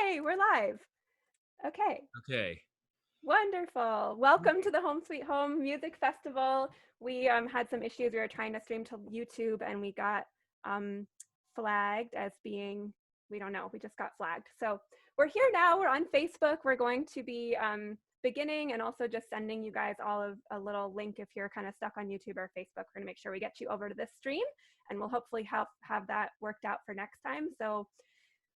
Yay, we're live. Okay. Okay. Wonderful. Welcome to the Home Sweet Home Music Festival. We had some issues. We were trying to stream to YouTube and we got flagged as being, we don't know, we just got flagged. So we're here now. We're on Facebook. We're going to be beginning and also just sending you guys all of a little link if you're kind of stuck on YouTube or Facebook. We're going to make sure we get you over to this stream and we'll hopefully have that worked out for next time. So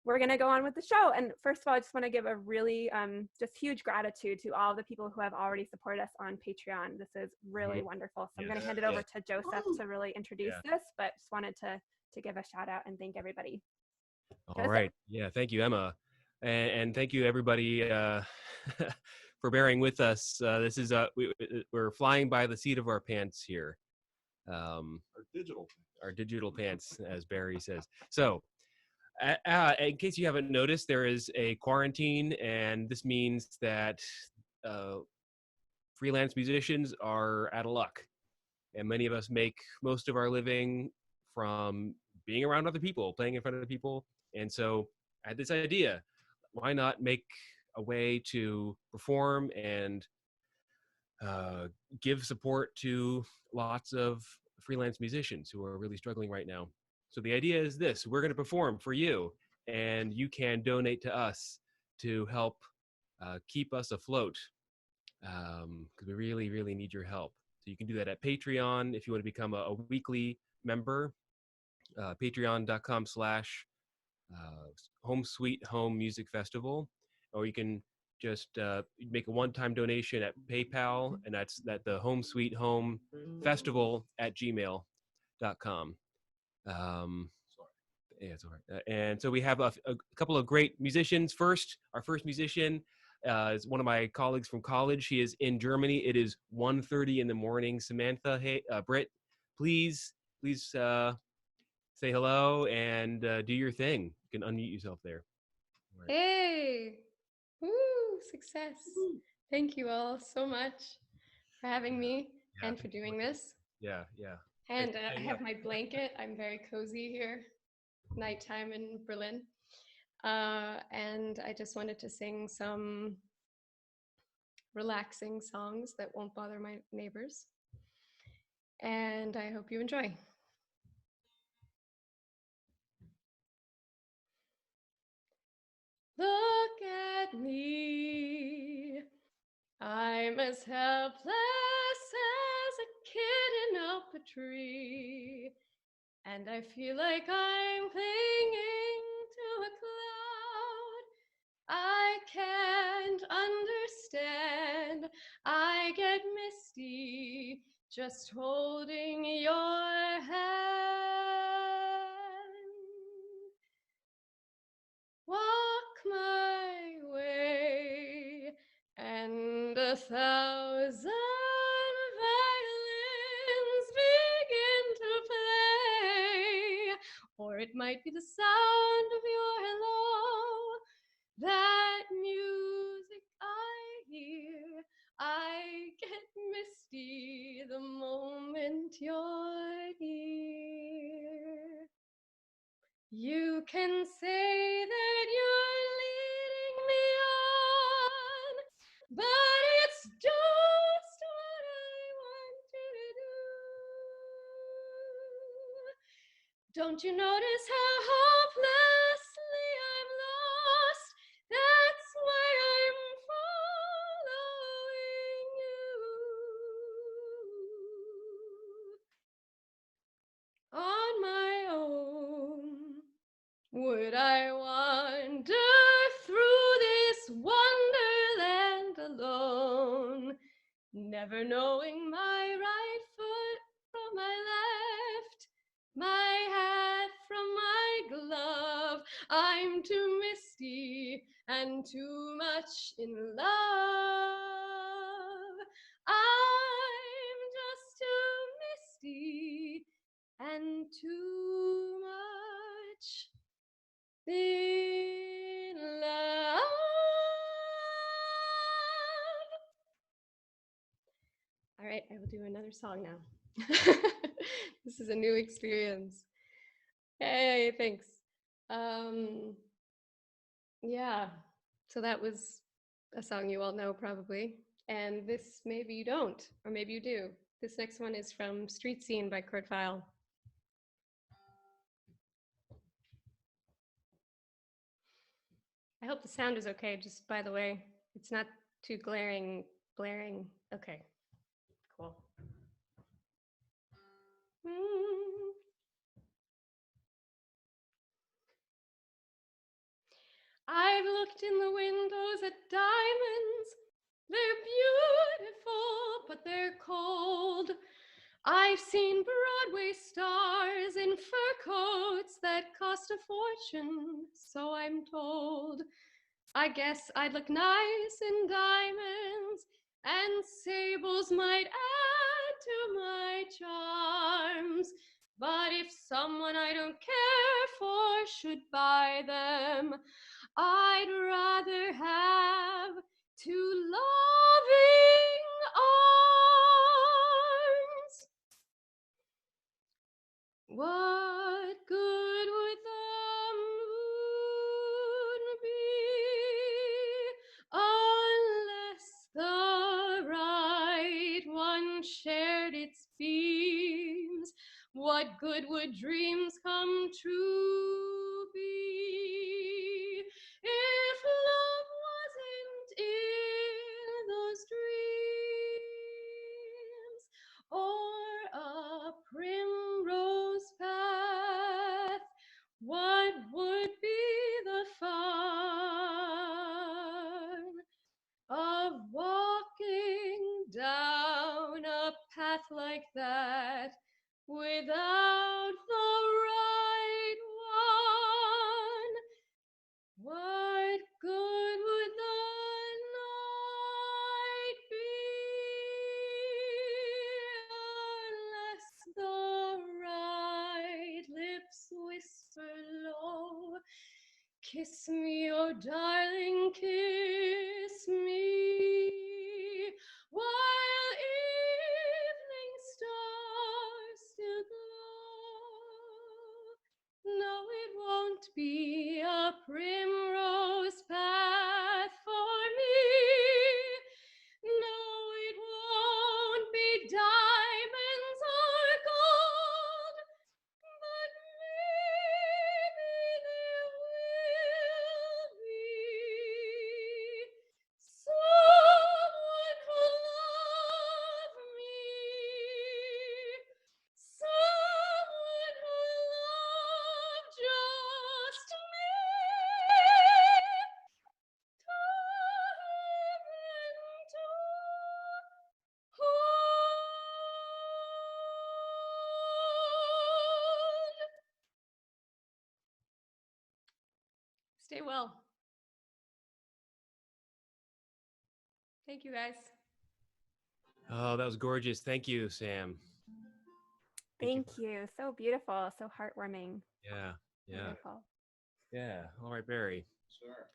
we're going to go on with the show. And first of all, I just want to give a really just huge gratitude to all the people who have already supported us on Patreon. This is really wonderful. So I'm going to hand it over to Joseph to really introduce this, but just wanted to give a shout out and thank everybody. All right. Yeah. Thank you, Emma. And thank you, everybody, for bearing with us. This is, we're flying by the seat of our pants here. Our digital pants, as Barry says. So, in case you haven't noticed, there is a quarantine, and this means that freelance musicians are out of luck. And many of us make most of our living from being around other people, playing in front of other people. And so I had this idea, why not make a way to perform and give support to lots of freelance musicians who are really struggling right now. So the idea is this: we're going to perform for you, and you can donate to us to help keep us afloat, because we really, really need your help. So you can do that at Patreon if you want to become a weekly member, patreon.com/Home Sweet Home Music Festival, or you can just make a one-time donation at PayPal, and that's the Home Sweet Home Festival at gmail.com. Yeah, it's all right. And so we have a couple of great musicians. First, our first musician is one of my colleagues from college. She is in Germany. It is 1:30 in the morning. Samantha Britt, please say hello and do your thing. You can unmute yourself there. Right. Hey, woo, success. Woo. Thank you all so much for having me and for doing this. Yeah. And I have my blanket. I'm very cozy here, nighttime in Berlin. And I just wanted to sing some relaxing songs that won't bother my neighbors. And I hope you enjoy. Look at me, I'm as helpless as a kitten up a tree, and I feel like I'm clinging to a cloud. I can't understand, I get misty just holding your hand. Walk my way, and 1,000 violins begin to play, or it might be the sound of your hello, that music I hear. I get misty the moment you're near. You can say that you're leading me on, but it's just what I want you to do. Don't you notice how hopelessly I'm lost? That's why I'm following you. On my own, would I wander through this wonderland alone, never knowing my right foot from my left, my hat from my glove? I'm too misty and too much in love. I'm just too misty and too much in love. All right, I will do another song now. This is a new experience. Hey, thanks. Yeah, so that was a song you all know probably. And this, maybe you don't, or maybe you do. This next one is from Street Scene by Kurt Weill. I hope the sound is okay, just by the way. It's not too blaring. Okay, cool. I've looked in the windows at diamonds. They're beautiful, but they're cold. I've seen Broadway stars in fur coats that cost a fortune, so I'm told. I guess I'd look nice in diamonds, and sables might add to my charms. But if someone I don't care for should buy them, I'd rather have two loving arms. What good would the moon be unless the right one shared its beams? What good would dreams come true be if love wasn't in those dreams? Or a primrose path, what would be the fun of walking down a path like that without the right one? What good would the night be unless the right lips whisper low, kiss me, oh darling, kiss me, while evening stars still glow? No, it won't be a primrose path for me. No, it won't be diamonds or gold, but maybe there will be someone who'll love me, someone who'll love just me. Time and to hold. Stay well. Thank you, guys. Oh, that was gorgeous. Thank you, Sam. Thank you. So beautiful. So heartwarming. Yeah. Wonderful. Yeah. All right, Barry. Sure.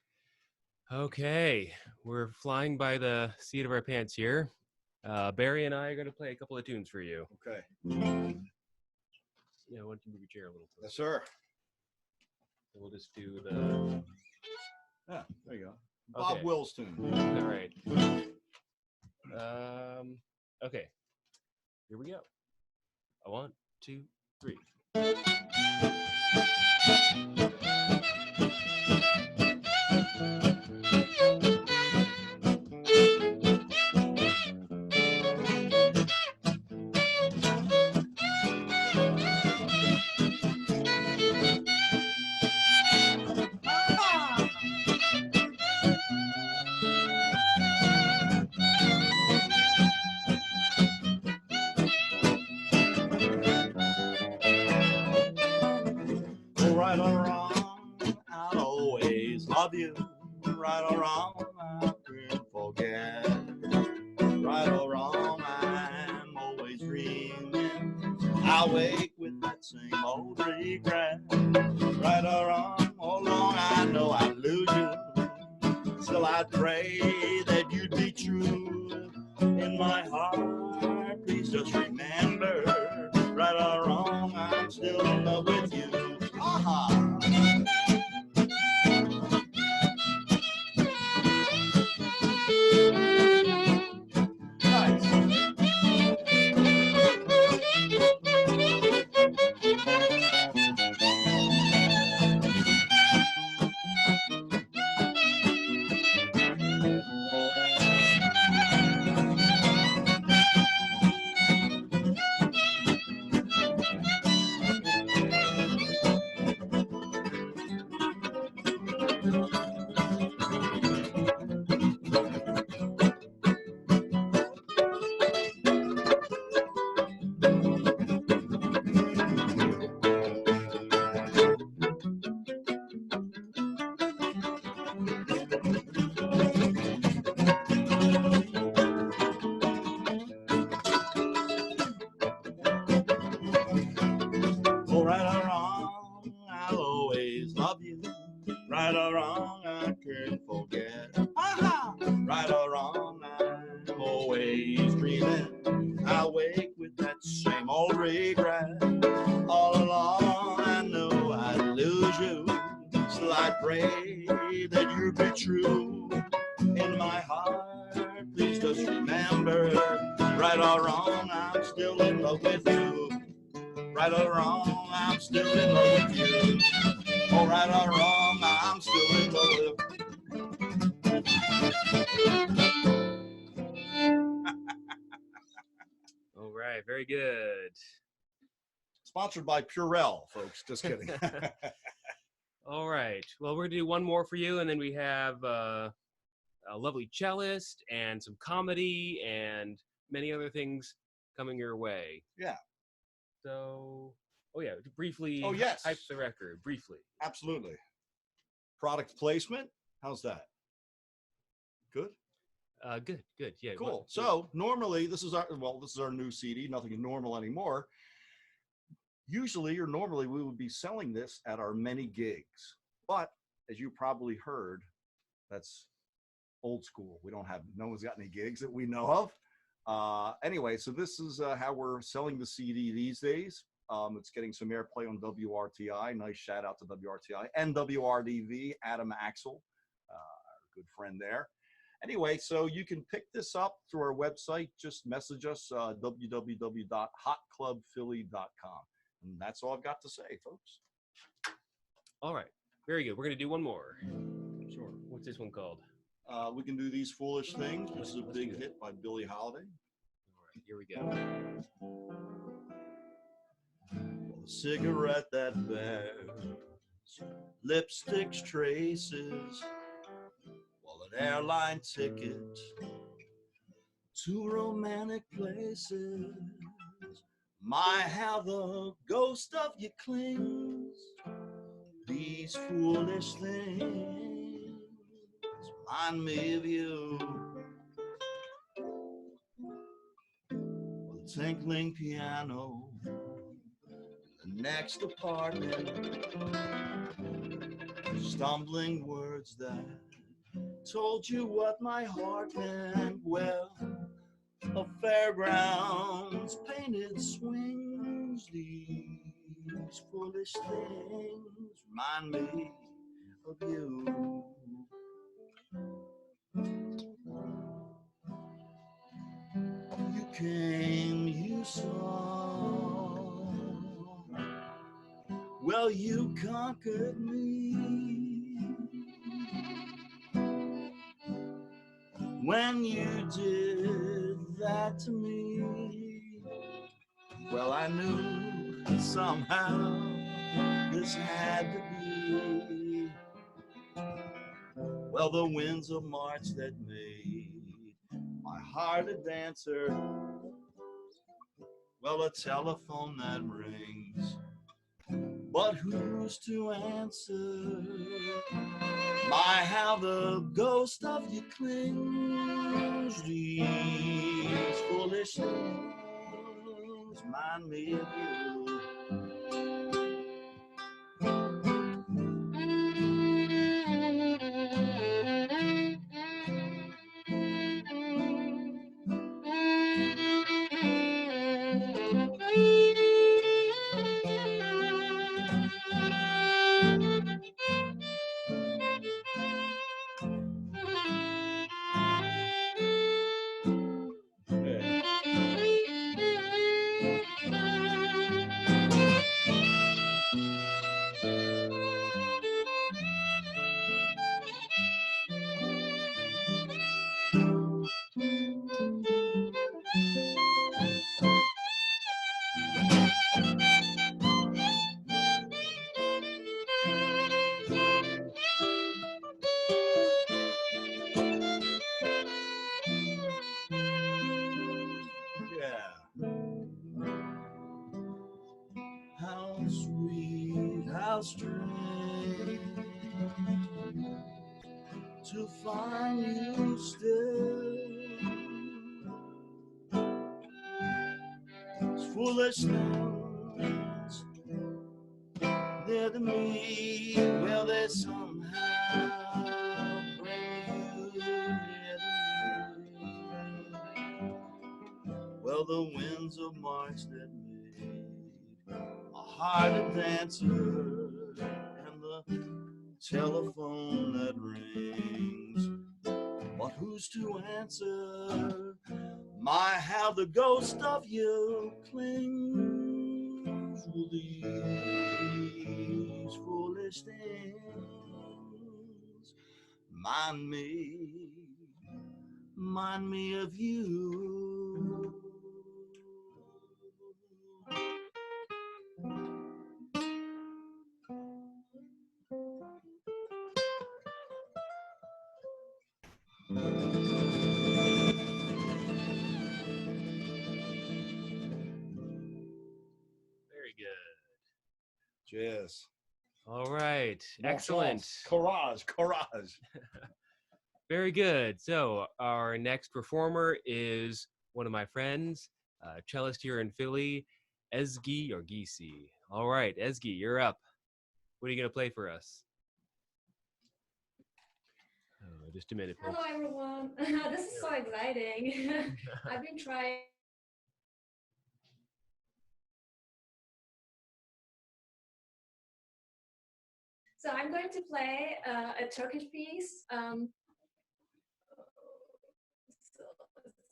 Okay. We're flying by the seat of our pants here. Barry and I are going to play a couple of tunes for you. Okay. Yeah, why don't you move your chair a little closer? Yes, sir. And we'll just do the... Yeah, there you go. Bob Okay. Wills tune. All right. Okay. Here we go. 1, 2, 3. Right or wrong, I'll always love you. Right or wrong, I can't forget. Right or wrong, I'm always dreaming. I wake with that same old regret. Right or wrong, oh long, I know I'd lose you. Still I'd pray that you'd be true. In my heart, please just remember. Right or wrong, I'm still in love with you. Aha! pray that you'll be true. In my heart, please just remember, right or wrong, I'm still in love with you. Right or wrong, I'm still in love with you. Oh, right or wrong, I'm still in love with you. All right, very good. Sponsored by Purell, folks. Just kidding. All right. Well, we're gonna do one more for you, and then we have a lovely cellist and some comedy and many other things coming your way. Yeah. So, oh yeah, briefly. Oh, yes. Hype the record briefly. Absolutely. Product placement. How's that? Good. Good. Yeah. Cool. So normally this is our new CD. Nothing is normal anymore. Usually or normally we would be selling this at our many gigs, but as you probably heard, that's old school. No one's got any gigs that we know of. Anyway, so this is how we're selling the CD these days. It's getting some airplay on WRTI. Nice shout out to WRTI and WRDV, Adam Axel, our good friend there. Anyway, so you can pick this up through our website. Just message us, www.hotclubphilly.com. And that's all I've got to say, folks. All right. Very good. We're going to do one more. Sure. What's this one called? We can do These Foolish Things. This is a big hit by Billie Holiday. All right. Here we go. Well, a cigarette that bears lipstick's traces, while an airline ticket to romantic places. My, how the ghost of you clings. These foolish things remind me of you. Well, the tinkling piano in the next apartment, stumbling words that told you what my heart meant. Well, a fairgrounds painted swings, these foolish things remind me of you. You came, you saw, well, you conquered me when you did that to me. Well, I knew somehow this had to be. Well, the winds of March that made my heart a dancer. Well, a telephone that rings, but who's to answer? My, how the ghost of you clings. These foolish things remind me of you. How sweet, how strange to find you still. It's foolish things near to me, well, they somehow bring you near to me. Well, the winds of March that made a heart a dancer, and the telephone that rings, but who's to answer? Might have the ghost of you clings. Will these foolish things mind me of you? Very good. Jazz. All right. Excellent. Courage. Very good. So our next performer is one of my friends, cellist here in Philly, Ezgi Yargici. All right, Ezgi, you're up. What are you going to play for us? Oh, just a minute, folks. Hello, everyone. This is so exciting. I've been trying. So I'm going to play a Turkish piece. So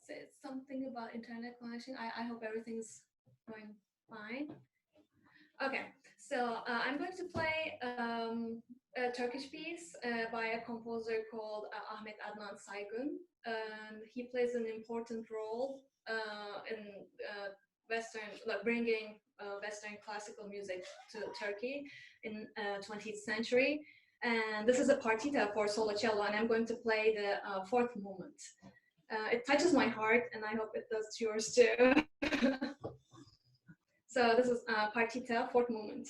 it's something about internet connection. I hope everything's going fine. Okay, so I'm going to play a Turkish piece by a composer called Ahmet Adnan Saygun. He plays an important role in Western, like bringing Western classical music to Turkey in 20th century. And this is a partita for solo cello, and I'm going to play the fourth movement. It touches my heart, and I hope it does yours too. So this is partita, fourth movement.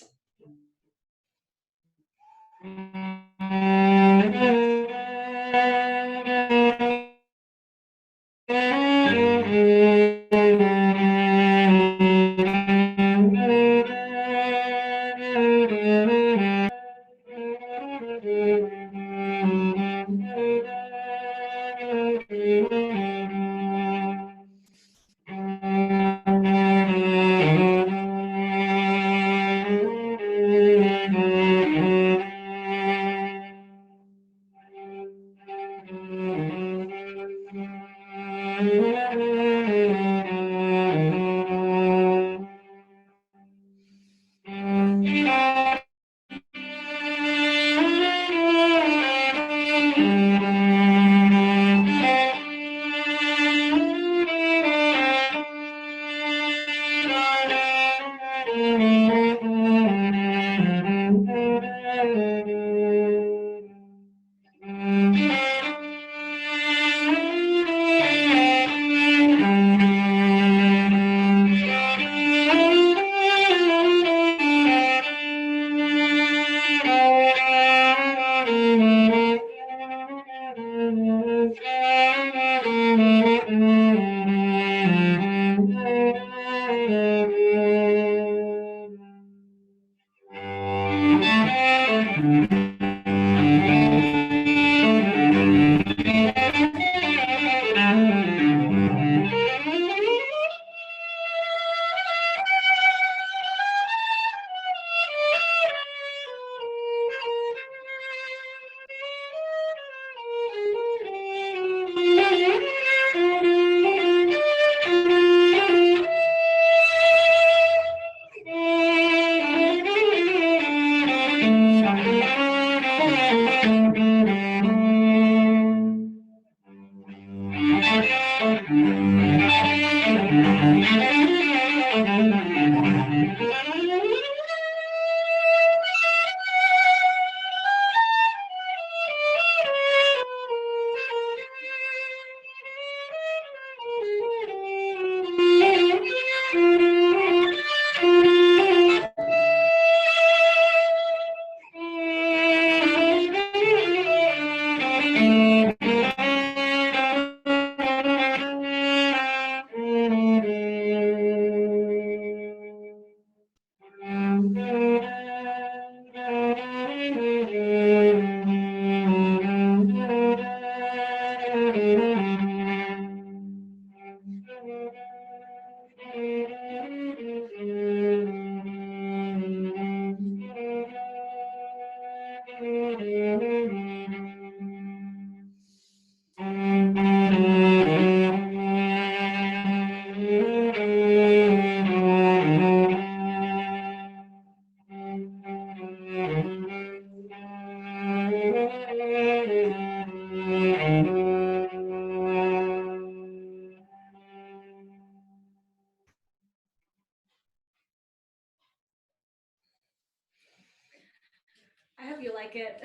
like it.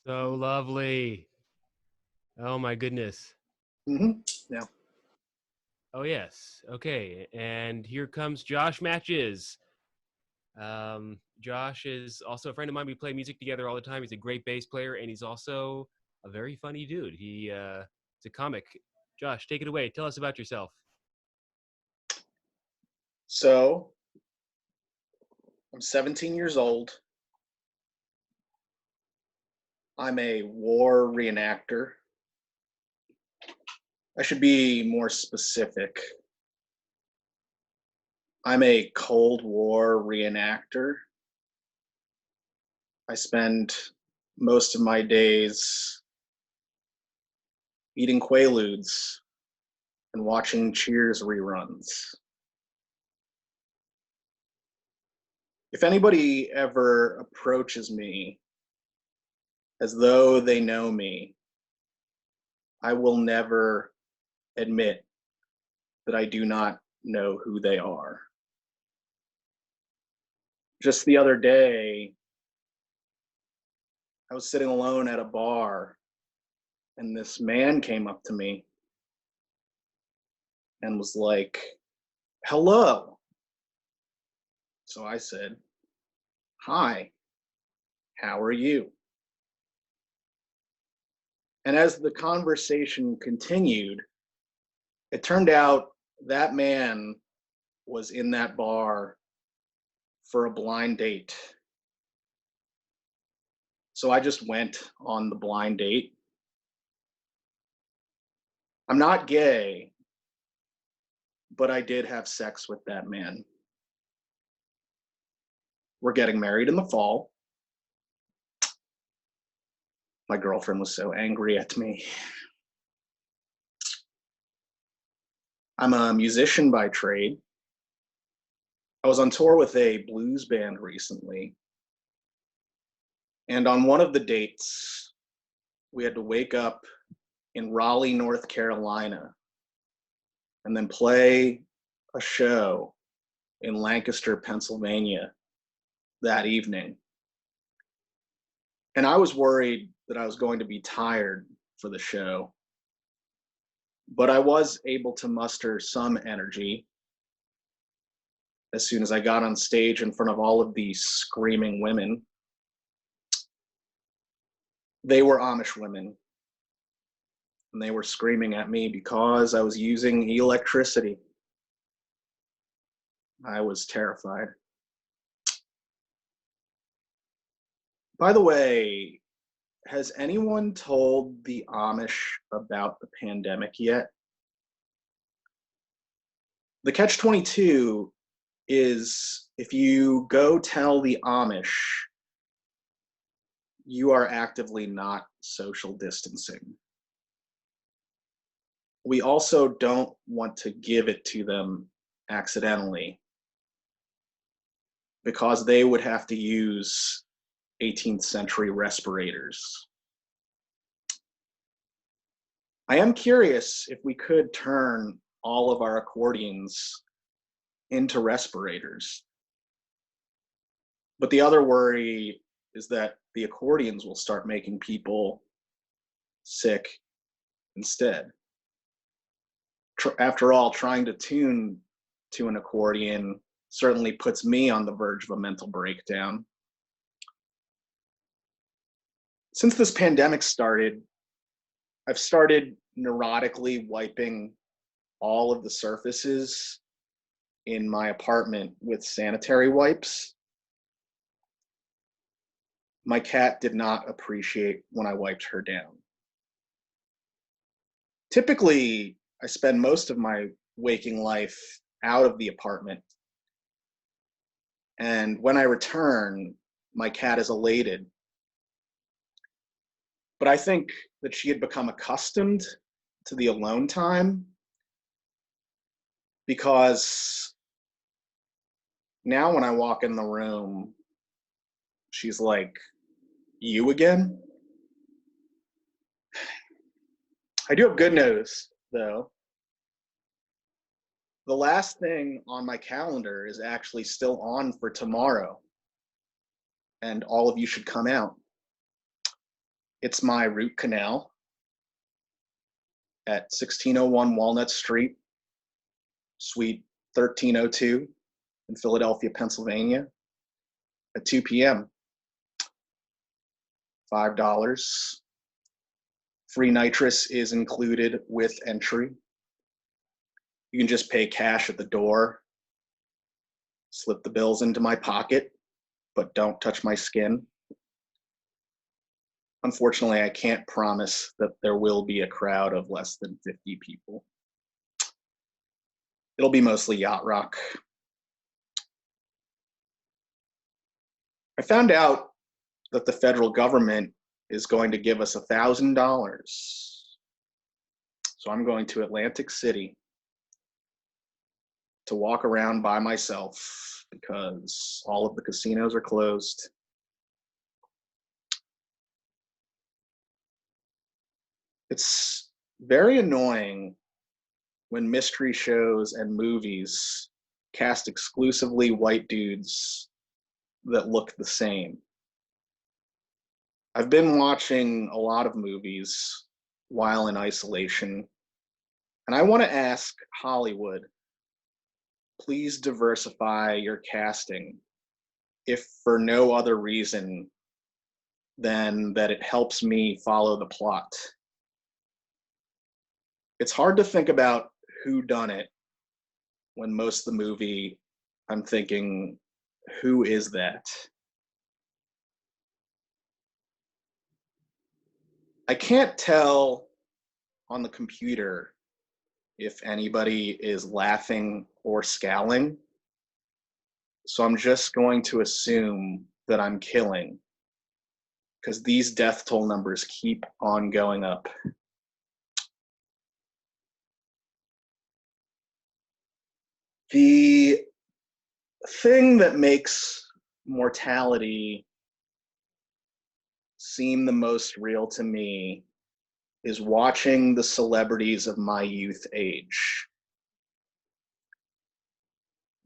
So lovely. Oh my goodness. Yeah. Oh yes. Okay. And here comes Josh Matches. Josh is also a friend of mine. We play music together all the time. He's a great bass player, and he's also a very funny dude. He's a comic. Josh, take it away. Tell us about yourself. So I'm 17 years old. I'm a war reenactor. I should be more specific. I'm a Cold War reenactor. I spend most of my days eating Quaaludes and watching Cheers reruns. If anybody ever approaches me as though they know me, I will never admit that I do not know who they are. Just the other day, I was sitting alone at a bar, and this man came up to me and was like, "Hello." So I said, "Hi, how are you?" And as the conversation continued, it turned out that man was in that bar for a blind date. So I just went on the blind date. I'm not gay, but I did have sex with that man. We're getting married in the fall. My girlfriend was so angry at me. I'm a musician by trade. I was on tour with a blues band recently. And on one of the dates, we had to wake up in Raleigh, North Carolina, and then play a show in Lancaster, Pennsylvania that evening. And I was worried that I was going to be tired for the show, but I was able to muster some energy as soon as I got on stage in front of all of these screaming women. They were Amish women, and they were screaming at me because I was using electricity. I was terrified. By the way, has anyone told the Amish about the pandemic yet? The catch-22 is if you go tell the Amish, you are actively not social distancing. We also don't want to give it to them accidentally because they would have to use 18th century respirators. I am curious if we could turn all of our accordions into respirators. But the other worry is that the accordions will start making people sick instead. After all, trying to tune to an accordion certainly puts me on the verge of a mental breakdown. Since this pandemic started, I've started neurotically wiping all of the surfaces in my apartment with sanitary wipes. My cat did not appreciate when I wiped her down. Typically, I spend most of my waking life out of the apartment. And when I return, my cat is elated. But I think that she had become accustomed to the alone time because now when I walk in the room, she's like, "You again?" I do have good news, though. The last thing on my calendar is actually still on for tomorrow. and all of you should come out. It's my root canal at 1601 Walnut Street, Suite 1302 in Philadelphia, Pennsylvania, at 2 p.m. $5. Free nitrous is included with entry. You can just pay cash at the door, slip the bills into my pocket, but don't touch my skin. Unfortunately, I can't promise that there will be a crowd of less than 50 people. It'll be mostly yacht rock. I found out that the federal government is going to give us $1,000. So I'm going to Atlantic City to walk around by myself because all of the casinos are closed. It's very annoying when mystery shows and movies cast exclusively white dudes that look the same. I've been watching a lot of movies while in isolation, and I want to ask Hollywood, please diversify your casting, if for no other reason than that it helps me follow the plot. It's hard to think about who done it when most of the movie I'm thinking, who is that? I can't tell on the computer if anybody is laughing or scowling, so I'm just going to assume that I'm killing, because these death toll numbers keep on going up. The thing that makes mortality seem the most real to me is watching the celebrities of my youth age.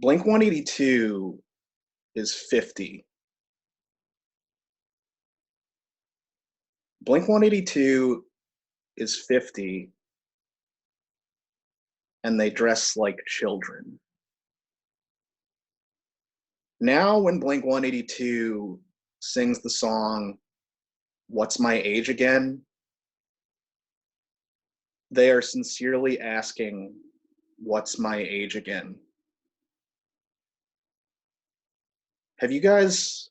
Blink-182 is 50. Blink-182 is 50, and they dress like children. Now when Blink-182 sings the song, "What's My Age Again?" they are sincerely asking, "What's my age again?" Have you guys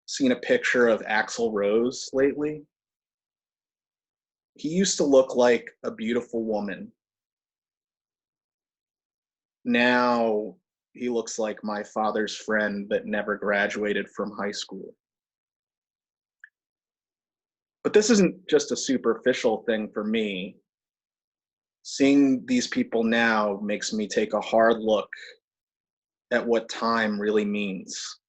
seen a picture of Axl Rose lately? He used to look like a beautiful woman. Now he looks like my father's friend that never graduated from high school. But this isn't just a superficial thing for me. Seeing these people now makes me take a hard look at what time really means.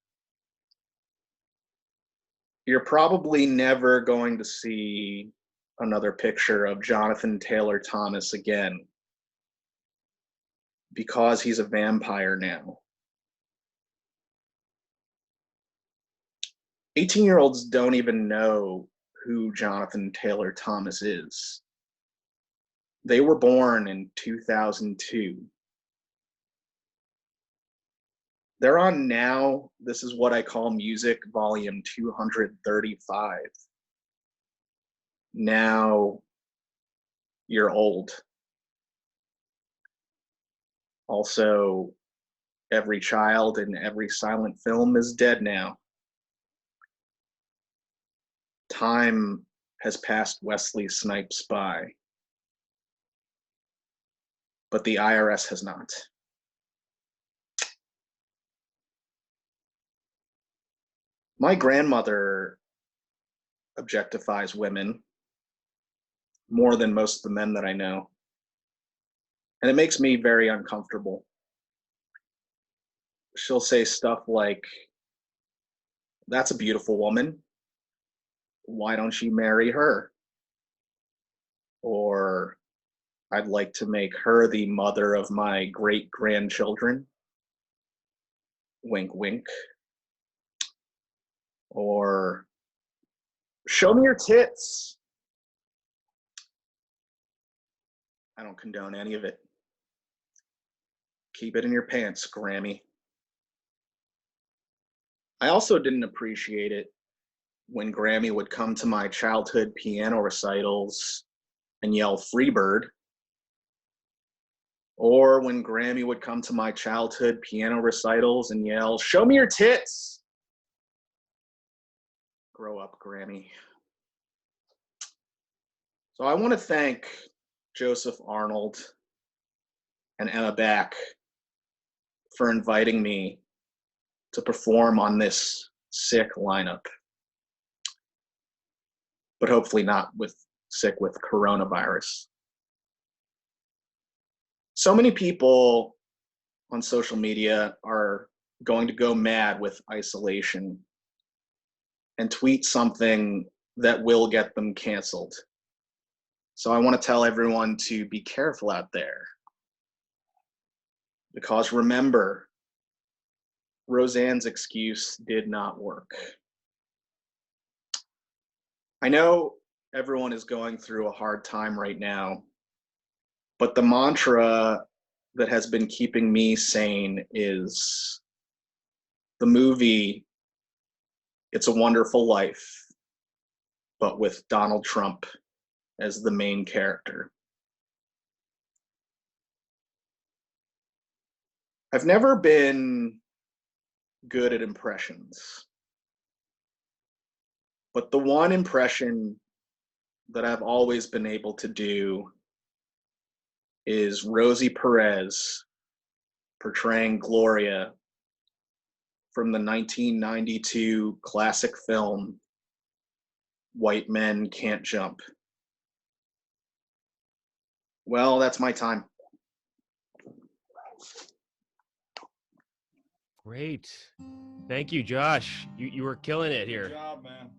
You're probably never going to see another picture of Jonathan Taylor Thomas again because he's a vampire now. 18-year-olds don't even know who Jonathan Taylor Thomas is. They were born in 2002. They're on Now, This Is What I Call Music, volume 235. Now you're old. Also, every child in every silent film is dead now. Time has passed Wesley Snipes by, but the IRS has not. My grandmother objectifies women more than most of the men that I know, and it makes me very uncomfortable. She'll say stuff like, "That's a beautiful woman. Why don't you marry her?" Or, "I'd like to make her the mother of my great-grandchildren." Wink, wink. or show me your tits. I don't condone any of it. Keep it in your pants, Grammy. I also didn't appreciate it when Grammy would come to my childhood piano recitals and yell "Freebird," or when Grammy would come to my childhood piano recitals and yell, "Show me your tits." Grow up, Grammy. So I want to thank Joseph Arnold and Emma Back for inviting me to perform on this sick lineup, but hopefully not sick with coronavirus. So many people on social media are going to go mad with isolation and tweet something that will get them canceled. So I want to tell everyone to be careful out there. Because remember, Roseanne's excuse did not work. I know everyone is going through a hard time right now, but the mantra that has been keeping me sane is the movie It's a Wonderful Life, but with Donald Trump as the main character. I've never been good at impressions, but the one impression that I've always been able to do is Rosie Perez portraying Gloria from the 1992 classic film White Men Can't Jump. Well, that's my time. Great. Thank you, Josh. You were killing it here. Good job, man.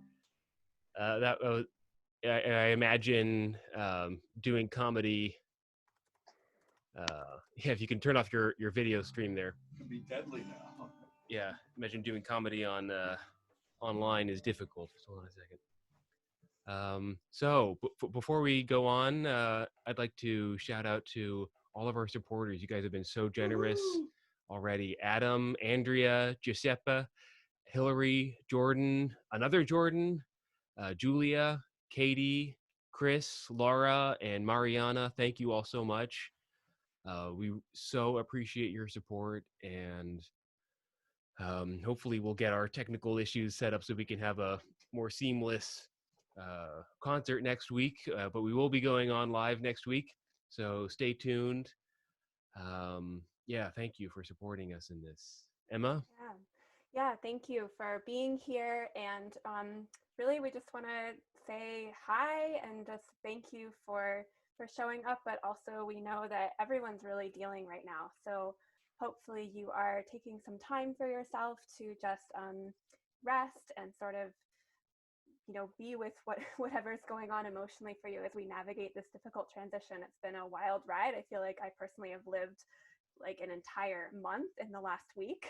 I imagine doing comedy. Yeah, if you can turn off your video stream there. It could be deadly now. Yeah, imagine doing comedy on online is difficult. Just hold on a second. So before we go on, I'd like to shout out to all of our supporters. You guys have been so generous already. Adam, Andrea, Giuseppe, Hillary, Jordan, another Jordan, Julia, Katie, Chris, Laura, and Mariana. Thank you all so much. We so appreciate your support, and hopefully we'll get our technical issues set up so we can have a more seamless concert next week. But we will be going on live next week, so stay tuned. Yeah, thank you for supporting us in this. Emma? Yeah, thank you for being here. And really, we just want to say hi and just thank you for showing up. But also, we know that everyone's really dealing right now. So hopefully you are taking some time for yourself to just rest and sort of, be with whatever's going on emotionally for you as we navigate this difficult transition. It's been a wild ride. I feel like I personally have lived like an entire month in the last week.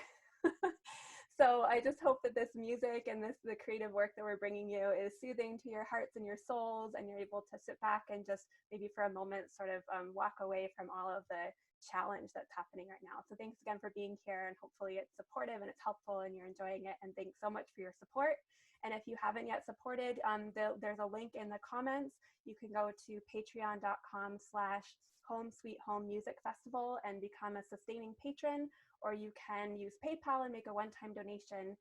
So I just hope that this music and the creative work that we're bringing you is soothing to your hearts and your souls, and you're able to sit back and just maybe for a moment sort of walk away from all of the challenge that's happening right now. So thanks again for being here, and hopefully it's supportive and it's helpful and you're enjoying it. And thanks so much for your support. And if you haven't yet supported, there's a link in the comments. You can go to patreon.com/Home Sweet Home Music Festival and become a sustaining patron, or you can use PayPal and make a one-time donation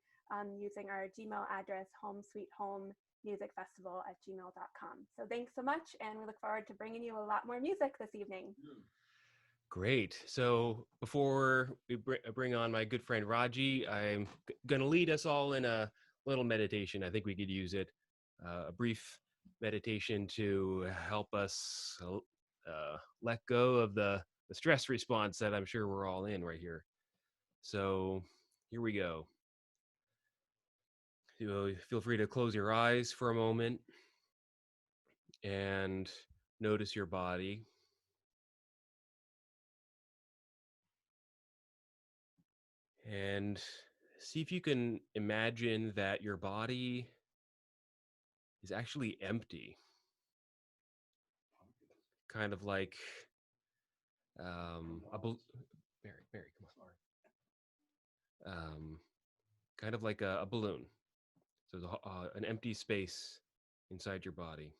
using our Gmail address, homesweethommusicfestival@gmail.com. So thanks so much, and we look forward to bringing you a lot more music this evening. Great. So before we bring on my good friend Raji, I'm going to lead us all in a little meditation. I think we could use it, a brief meditation to help us let go of the stress response that I'm sure we're all in right here. So here we go. Feel free to close your eyes for a moment and notice your body. And see if you can imagine that your body is actually empty. Kind of like Barry, come on. Kind of like a balloon. So there's an empty space inside your body.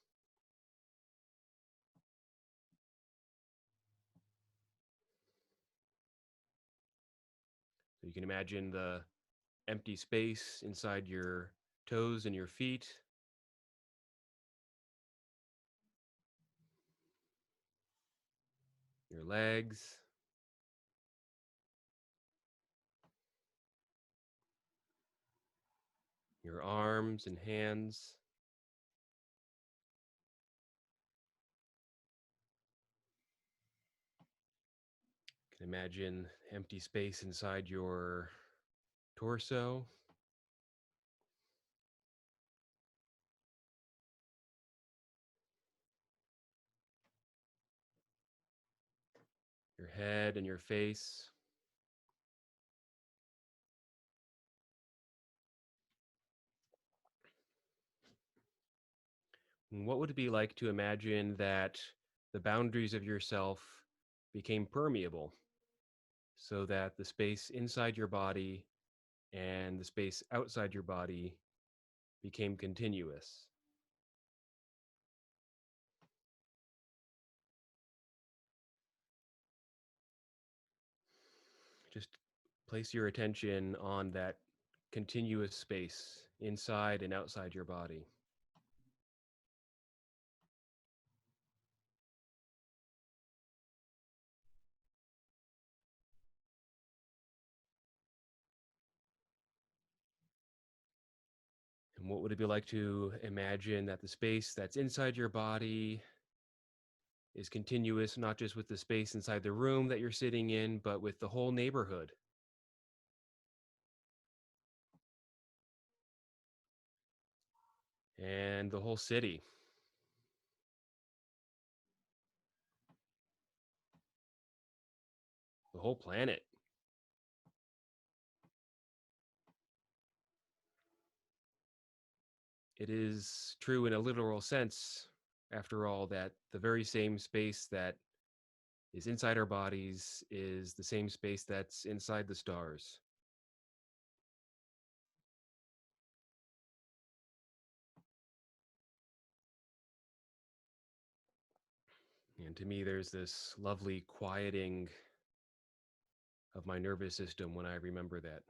So you can imagine the empty space inside your toes and your feet. Your legs. Your arms and hands. You can imagine empty space inside your torso. Your head and your face. And what would it be like to imagine that the boundaries of yourself became permeable so that the space inside your body and the space outside your body became continuous? Just place your attention on that continuous space inside and outside your body. And what would it be like to imagine that the space that's inside your body is continuous, not just with the space inside the room that you're sitting in, but with the whole neighborhood? And the whole city. The whole planet. It is true in a literal sense, after all, that the very same space that is inside our bodies is the same space that's inside the stars. And to me, there's this lovely quieting of my nervous system when I remember that.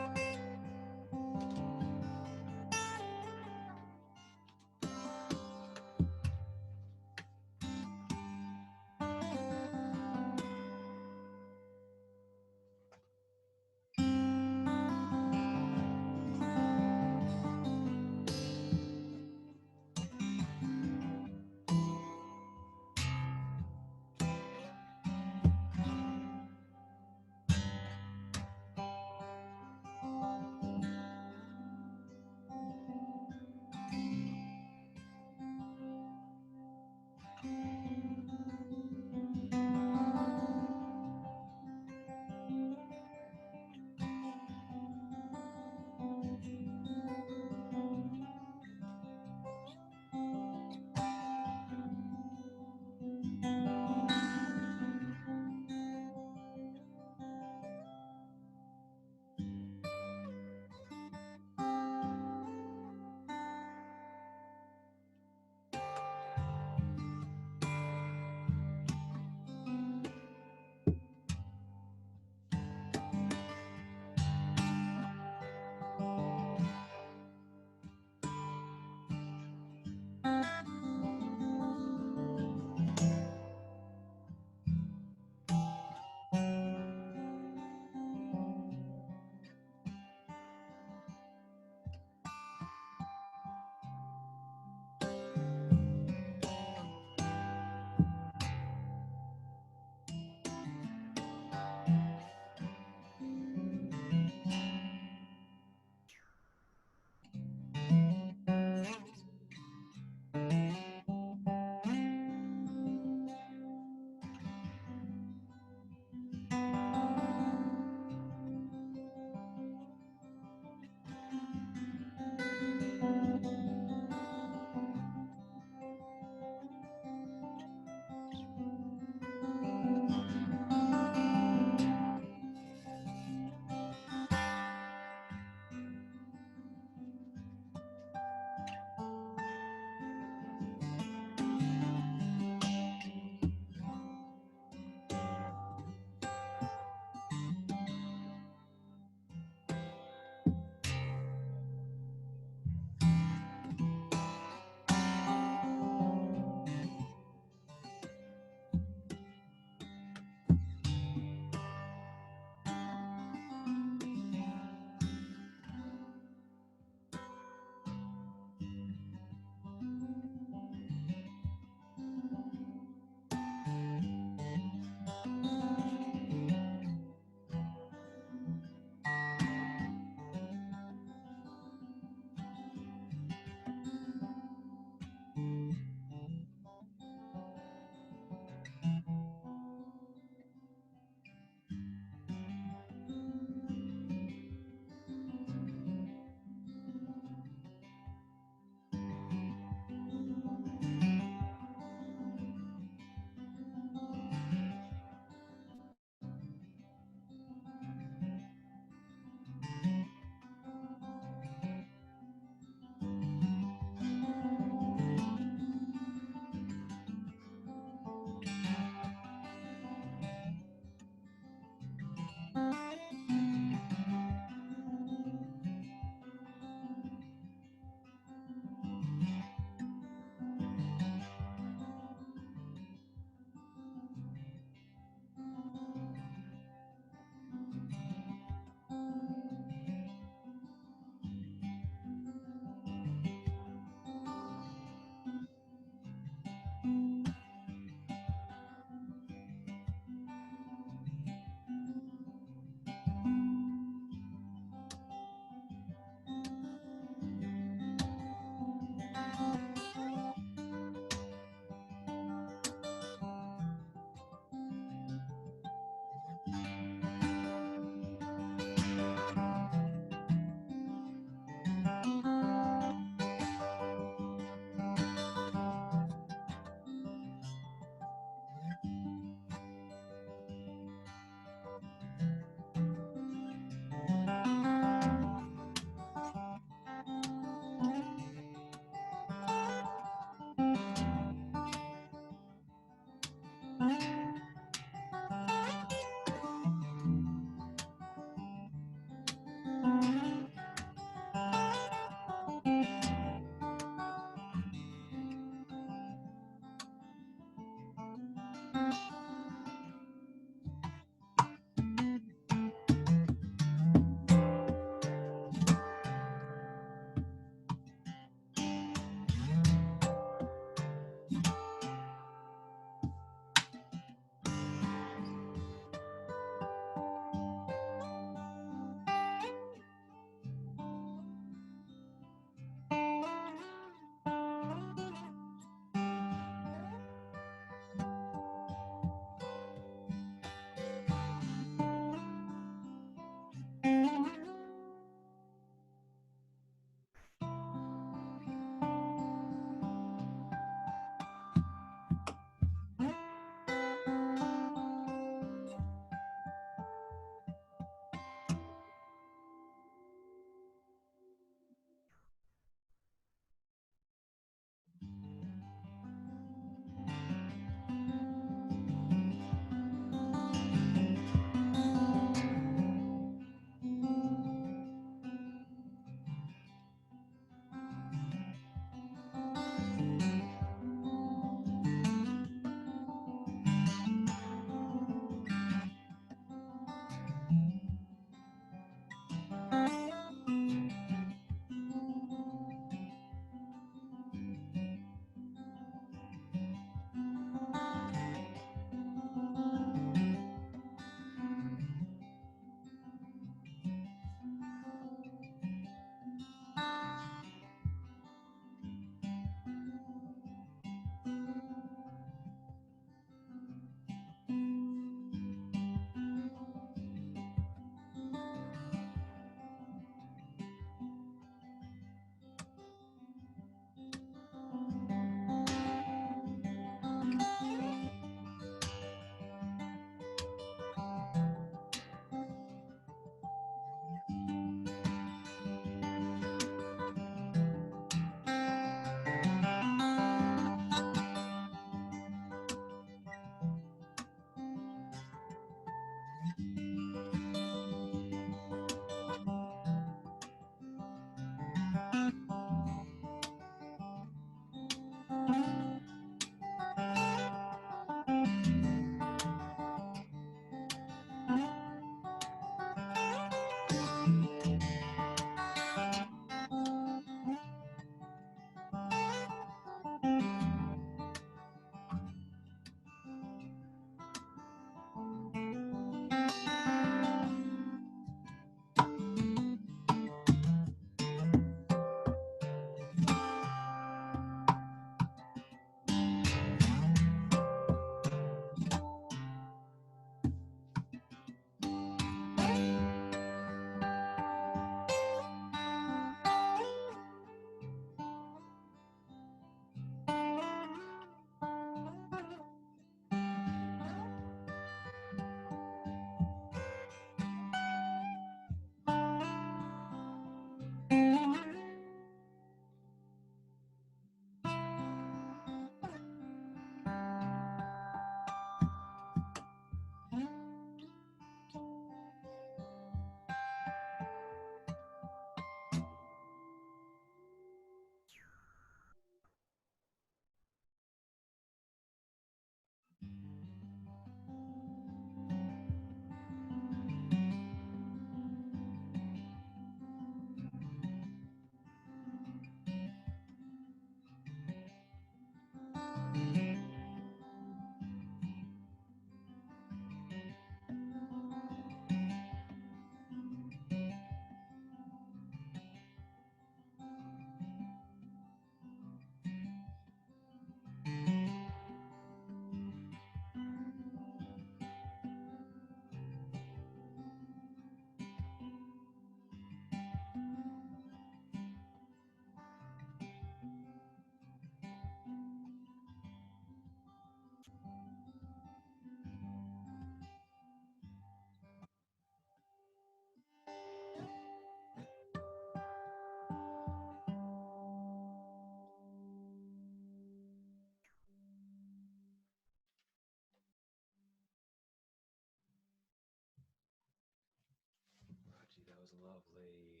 That was lovely.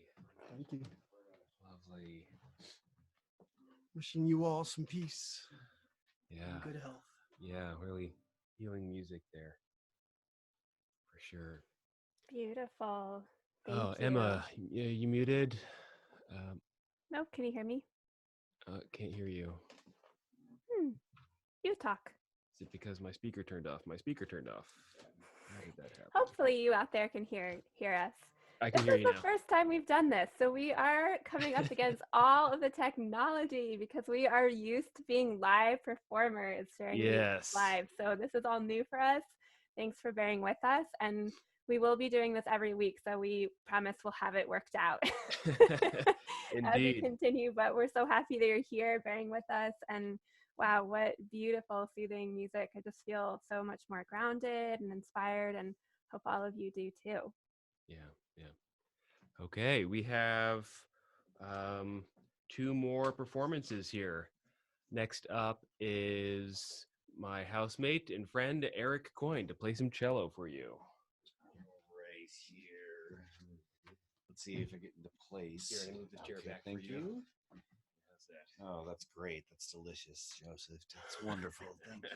Thank you. Lovely. Wishing you all some peace Yeah. and good health. Yeah, really. healing music there, for sure. Beautiful. Thank Oh, you. Emma, you muted? Um, Nope, can you hear me? can't hear you. You talk. Is it because my speaker turned off? My speaker turned off. How did that happen? Hopefully you out there can hear us. I can This hear is you the now. first time we've done this, so we are coming up against all of the technology because we are used to being live performers during Yes. these live. So this is all new for us. Thanks for bearing with us, and we will be doing this every week, so we promise we'll have it worked out as we Indeed. continue. But we're so happy that you're here bearing with us, and wow, what beautiful, soothing music. I just feel so much more grounded and inspired, and hope all of you do too. Yeah. Okay, we have 2 more performances here. Next up is my housemate and friend Eric Coyne to play some cello for you. Right here. Let's see if I get into place. Here, I'm gonna move this chair back for Thank you. How's that? Oh, that's great. That's delicious, Joseph. That's wonderful. Thank you.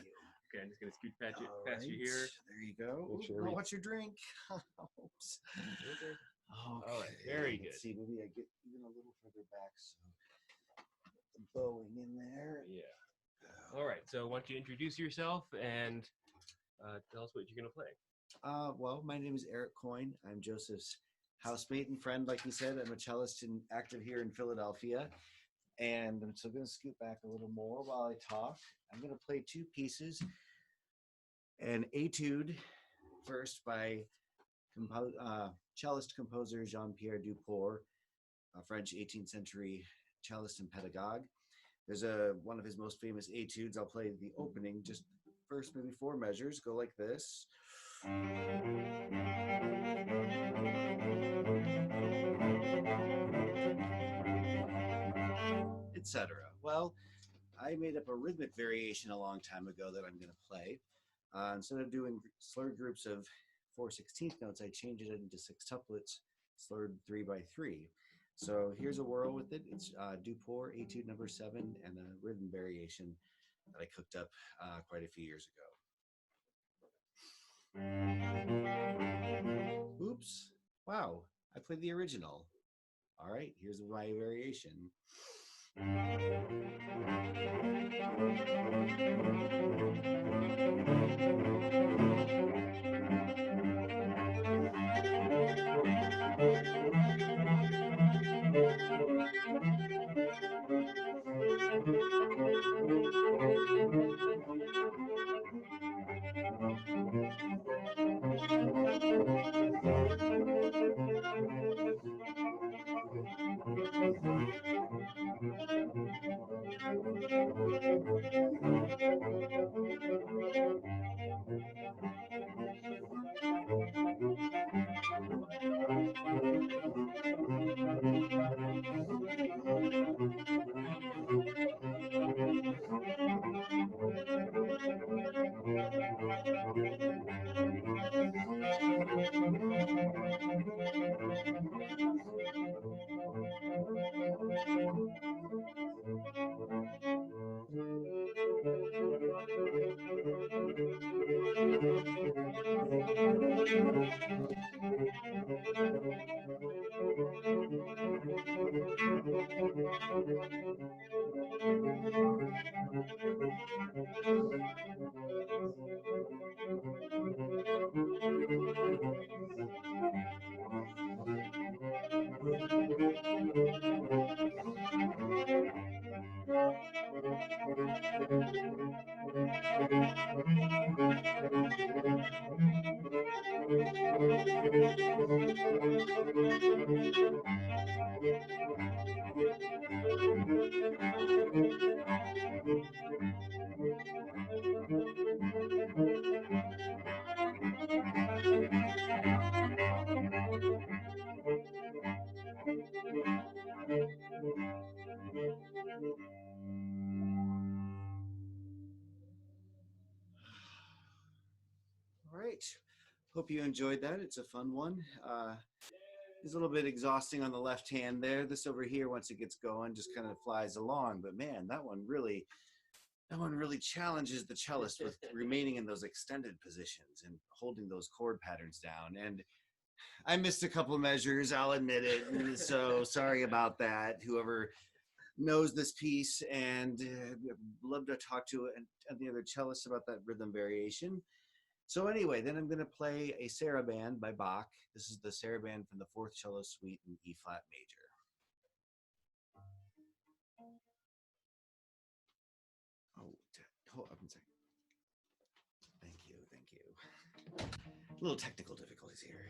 Okay, I'm just gonna scoot past you All here. right, there you go. Make sure Oh, we- what's your drink? Oops. Okay. All right, very good. Let's see, maybe I get even a little further back, so the bowing in there. Yeah. All right. So, why don't you introduce yourself and tell us what you're gonna play? Well, my name is Eric Coyne. I'm Joseph's housemate and friend. Like he said, I'm a cellist and active here in Philadelphia. And I'm still going to scoot back a little more while I talk. I'm going to play 2 pieces. An etude first by cellist composer Jean-Pierre Duport, a French 18th century cellist and pedagogue. There's one of his most famous etudes. I'll play the opening, just first maybe 4 measures, go like this. Etc. Well, I made up a rhythmic variation a long time ago that I'm going to play. Instead of doing slurred groups of 4/16 notes, I changed it into sextuplets, slurred 3/3. So here's a whirl with it. It's Duport Etude number 7 and a rhythm variation that I cooked up quite a few years ago. Oops. Wow. I played the original. All right. Here's my variation. All right. Hope you enjoyed that. It's a fun one. It's a little bit exhausting on the left hand there. This over here, once it gets going, just kind of flies along. But man, that one really that one really challenges the cellist with remaining in those extended positions and holding those chord patterns down. And I missed a couple of measures, I'll admit it. And so sorry about that. Whoever knows this piece, and love to talk to the other cellists about that rhythm variation. So anyway, then I'm going to play a saraband by Bach. This is the saraband from the Fourth Cello Suite in E flat major. Oh, hold up a second. Thank you, thank you. A little technical difficulties here.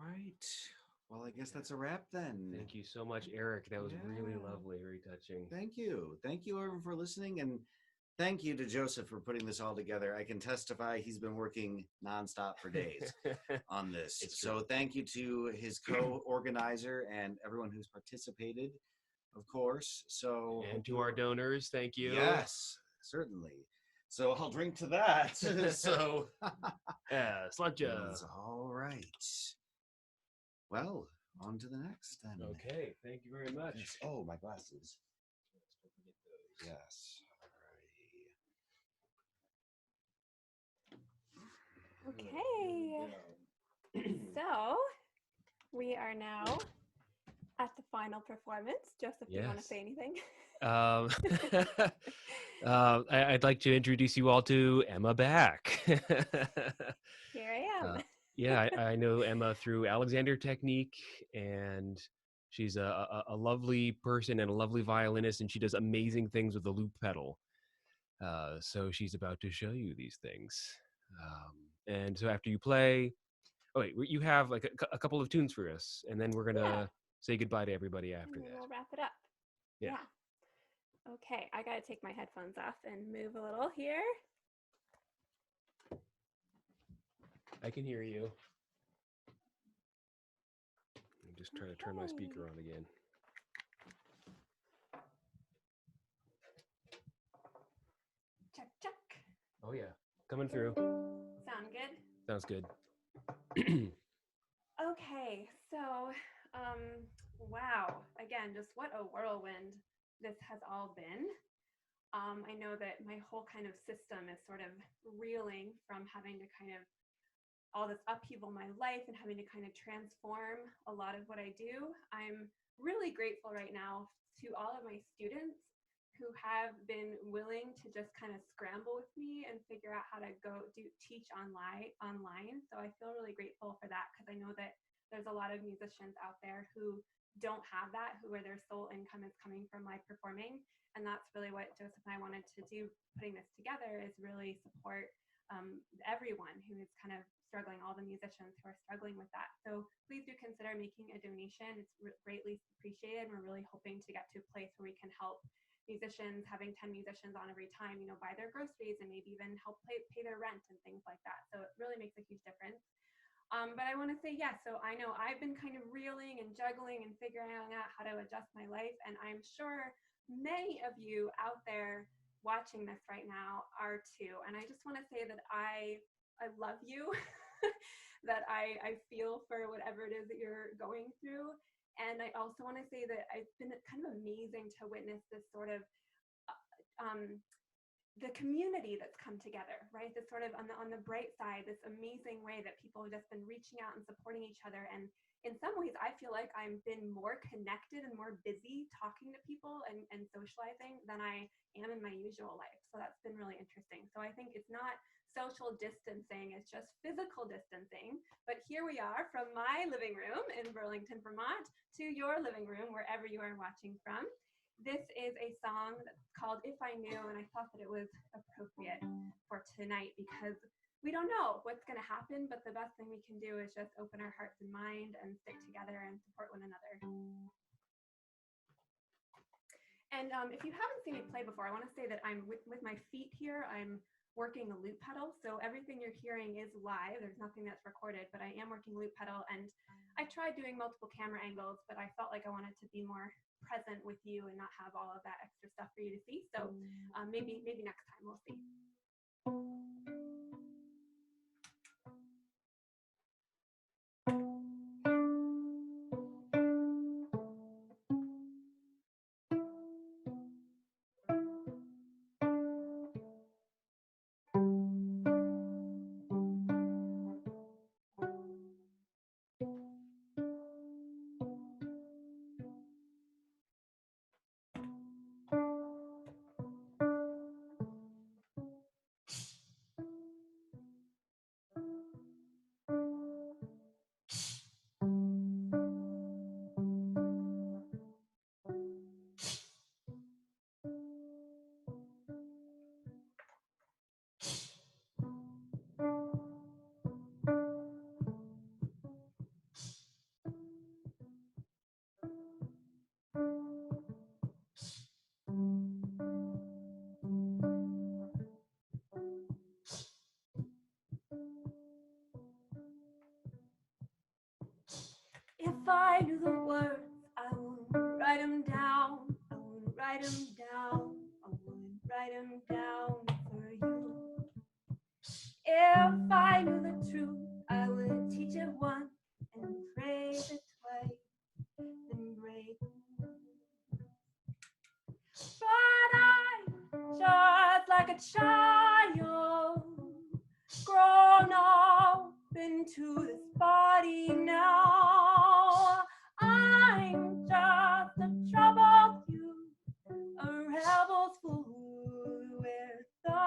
right. Well, I guess that's a wrap then. Thank you so much, Eric. That was really Yeah. lovely, very touching. Thank you. Thank you, everyone, for listening. And thank you to Joseph for putting this all together. I can testify he's been working nonstop for days on this. It's So thank you to his co-organizer and everyone who's participated, of course. So And to our donors, thank you. yes, certainly. So I'll drink to that. So Yeah, sludja. all right. Well, on to the next then. Okay, thank you very much. Yes. Oh, my glasses. Yes. Okay. So we are now at the final performance. Joseph, do you want to Yes. say anything? I'd like to introduce you all to Emma Back. Here I am. Yeah, I know Emma through Alexander Technique, and she's a lovely person and a lovely violinist, and she does amazing things with the loop pedal. So she's about to show you these things. And so after you play, oh wait, you have like a couple of tunes for us, and then we're gonna say goodbye to everybody after And then that. we'll wrap it up. Yeah. Okay, I gotta take my headphones off and move a little here. I can hear you. I'm just trying to turn my speaker on again. Check, check. Oh yeah, coming through. Sound good? Sounds good. Okay, so, wow. Again, just what a whirlwind this has all been. I know that my whole kind of system is sort of reeling from having to kind of all this upheaval in my life and having to kind of transform a lot of what I do. I'm really grateful right now to all of my students who have been willing to just kind of scramble with me and figure out how to teach online. So I feel really grateful for that, because I know that there's a lot of musicians out there who don't have that, where their sole income is coming from live performing. And that's really what Joseph and I wanted to do, putting this together, is really support everyone who is kind of struggling, all the musicians who are struggling with that. So please do consider making a donation. It's greatly appreciated. We're really hoping to get to a place where we can help musicians, having 10 musicians on every time, buy their groceries and maybe even help pay their rent and things like that. So it really makes a huge difference. But I want to say, yes, so I know I've been kind of reeling and juggling and figuring out how to adjust my life. And I'm sure many of you out there watching this right now are too. And I just want to say that I love you, that I feel for whatever it is that you're going through. And I also want to say that it's been kind of amazing to witness this sort of the community that's come together, right? This sort of on the bright side, this amazing way that people have just been reaching out and supporting each other. And in some ways, I feel like I've been more connected and more busy talking to people and socializing than I am in my usual life. So that's been really interesting. So I think it's not social distancing, it's just physical distancing. But here we are from my living room in Burlington, Vermont, to your living room, wherever you are watching from. This is a song that's called If I Knew, and I thought that it was appropriate for tonight because we don't know what's going to happen, but the best thing we can do is just open our hearts and mind and stick together and support one another. And if you haven't seen me play before, I want to say that I'm with my feet here. I'm working a loop pedal, so everything you're hearing is live. There's nothing that's recorded, but I am working loop pedal, and I tried doing multiple camera angles, but I felt like I wanted to be more present with you and not have all of that extra stuff for you to see. So maybe next time, we'll see. If I knew the words, I wouldn't write them down. I wouldn't write them down. I wouldn't write them down for you. If I knew the truth, I would teach it once and praise it twice and break. But I'm just like a child, grown up into this body now. I'm just a troubled youth, a rebel's fool who wears the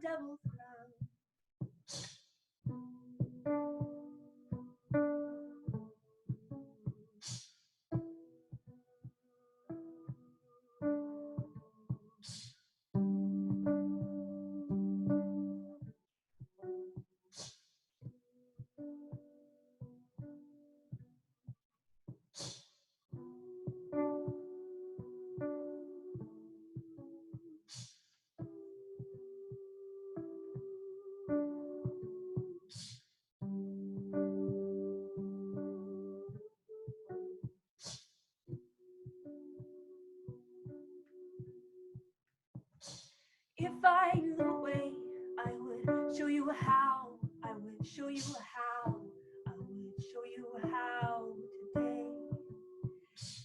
devil's crown. If I knew the way, I would show you how. I would show you how. I would show you how today.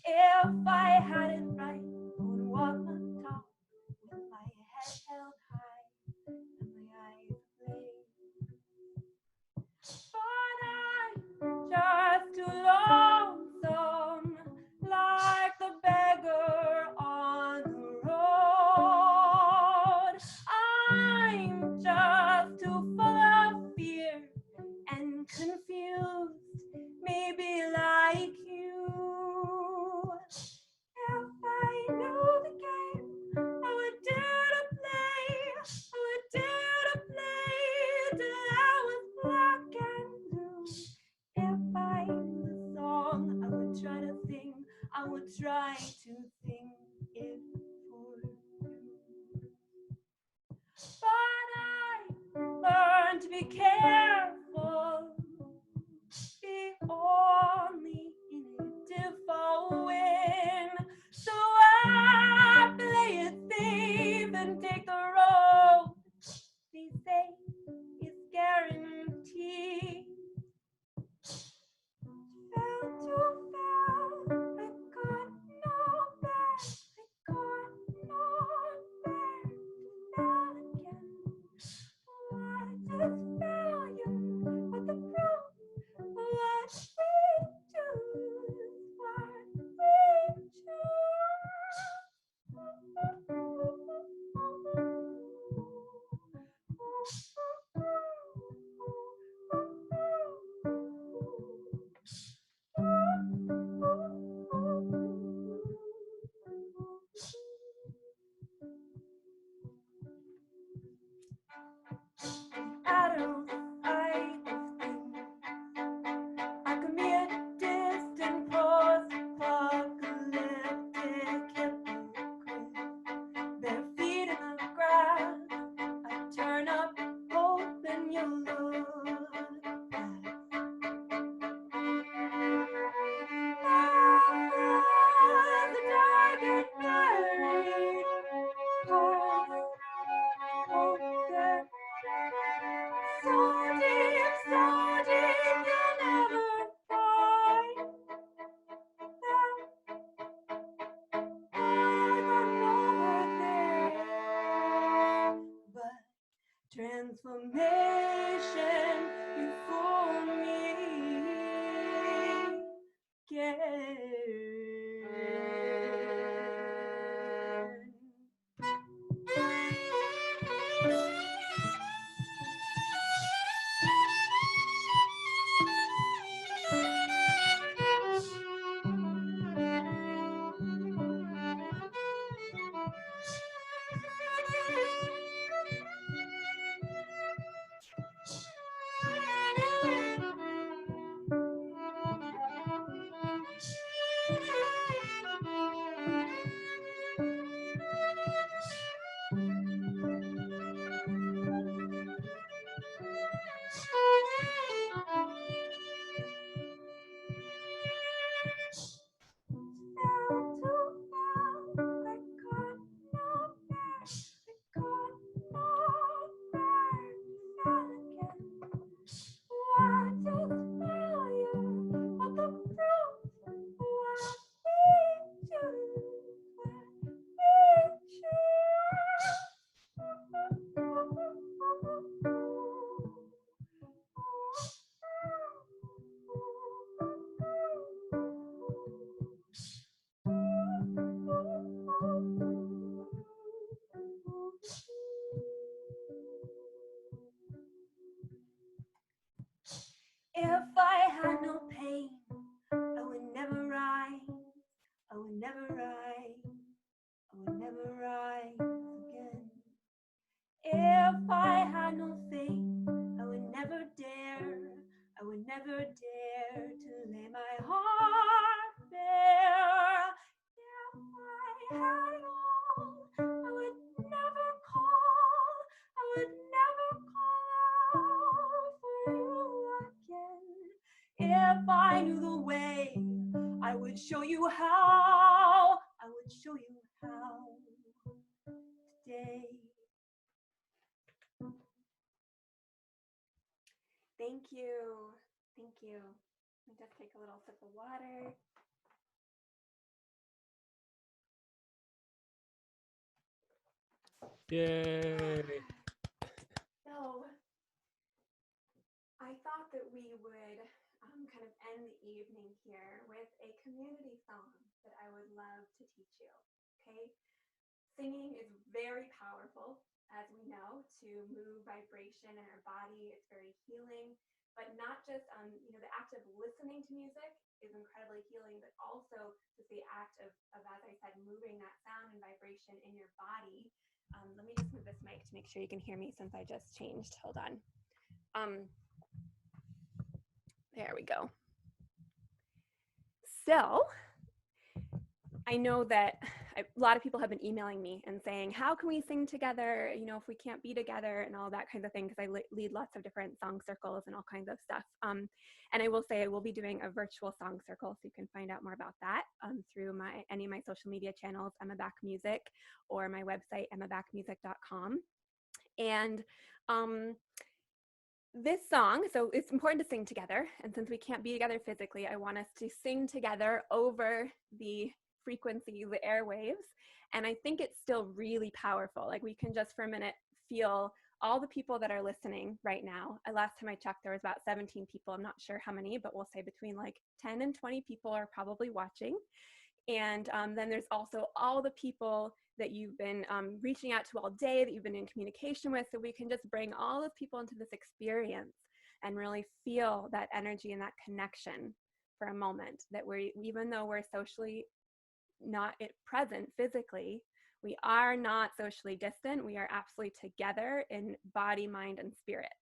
If I had it right, I would walk on top with my head held high and my eyes glazed. But I'm just too lonesome, like the beggar on the road. I'm just too full of fear and confused, maybe like you. If I knew the game, I would dare to play. I would dare to play till I was black and blue. If I knew the song, I would try to sing. I would try to sing it for you. But I learned to be careful, be only in a default win. So I play it safe and take the road they say is guaranteed. Fell too fast, I got no back. I got no back to fall again. What is failure but the proof of what we choose? What we out of sight of things, I can be a distant post-apocalyptic hypocrite. Their feet in the grass, I turn up, hoping you'll look back. The dark and buried past, hope that so deep, you'll never find them. I got over there, but transformation, you fool me If I had no pain, I would never rise. I would never rise. I would never rise again. If I had no faith, I would never dare. I would never dare to lay my heart bare. If I had it all, I would never call. I would never call out for you again. If I knew the way, I would show you how. I would show you how today. Thank you. Thank you. Let me just take a little sip of water. Yay! So I thought that we would kind of end the evening here with a community song that I would love to teach you. Okay? Singing is very powerful, as we know, to move vibration in our body. It's very healing, but not just, the act of listening to music is incredibly healing, but also just the act of, as I said, moving that sound and vibration in your body. Let me just move this mic to make sure you can hear me since I just changed. Hold on. There we go. So I know that a lot of people have been emailing me and saying, how can we sing together, if we can't be together and all that kind of thing, because I lead lots of different song circles and all kinds of stuff. And I will say I will be doing a virtual song circle, so you can find out more about that through any of my social media channels, Emma Back Music, or my website, emmabackmusic.com. And this song, so it's important to sing together. And since we can't be together physically, I want us to sing together over the frequency, the airwaves. And I think it's still really powerful. Like, we can just for a minute feel all the people that are listening right now. Last time I checked, there was about 17 people. I'm not sure how many, but we'll say between like 10 and 20 people are probably watching. And then there's also all the people that you've been reaching out to all day, that you've been in communication with. So we can just bring all those people into this experience and really feel that energy and that connection for a moment, that even though we're socially not present physically, we are not socially distant. We are absolutely together in body, mind, and spirit.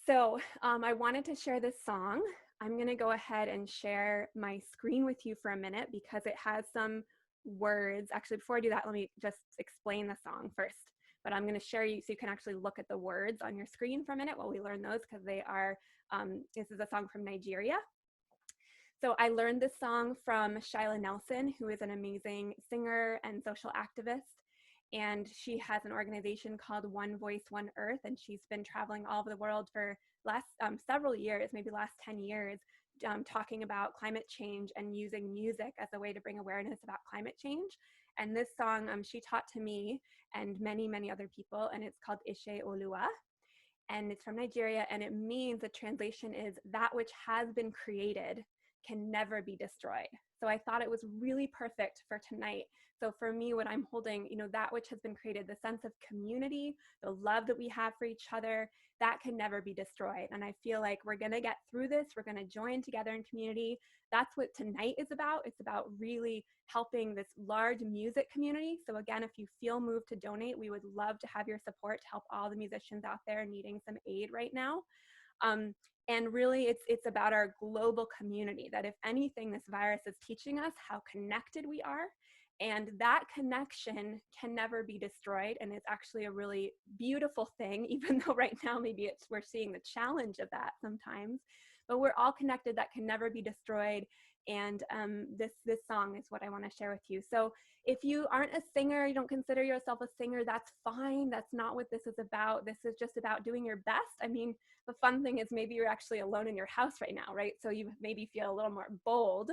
So I wanted to share this song. I'm going to go ahead and share my screen with you for a minute because it has some words. Actually, before I do that, let me just explain the song first. But I'm going to share you so you can actually look at the words on your screen for a minute while we learn those, because they are, this is a song from Nigeria. So I learned this song from Shyla Nelson, who is an amazing singer and social activist. And she has an organization called One Voice, One Earth. And she's been traveling all over the world for last several years, maybe last 10 years, talking about climate change and using music as a way to bring awareness about climate change. And this song she taught to me and many, many other people, and it's called Ishe Oluwa. And it's from Nigeria, and it means, the translation is, that which has been created can never be destroyed. So I thought it was really perfect for tonight. So for me, what I'm holding, that which has been created, the sense of community, the love that we have for each other, that can never be destroyed. And I feel like we're going to get through this. We're going to join together in community. That's what tonight is about. It's about really helping this large music community. So again, if you feel moved to donate, we would love to have your support to help all the musicians out there needing some aid right now. And really, it's about our global community, that if anything, this virus is teaching us how connected we are. And that connection can never be destroyed. And it's actually a really beautiful thing, even though right now maybe we're seeing the challenge of that sometimes. But we're all connected, that can never be destroyed. And this song is what I want to share with you. So if you aren't a singer, you don't consider yourself a singer, that's fine. That's not what this is about. This is just about doing your best. I mean, the fun thing is maybe you're actually alone in your house right now, right? So you maybe feel a little more bold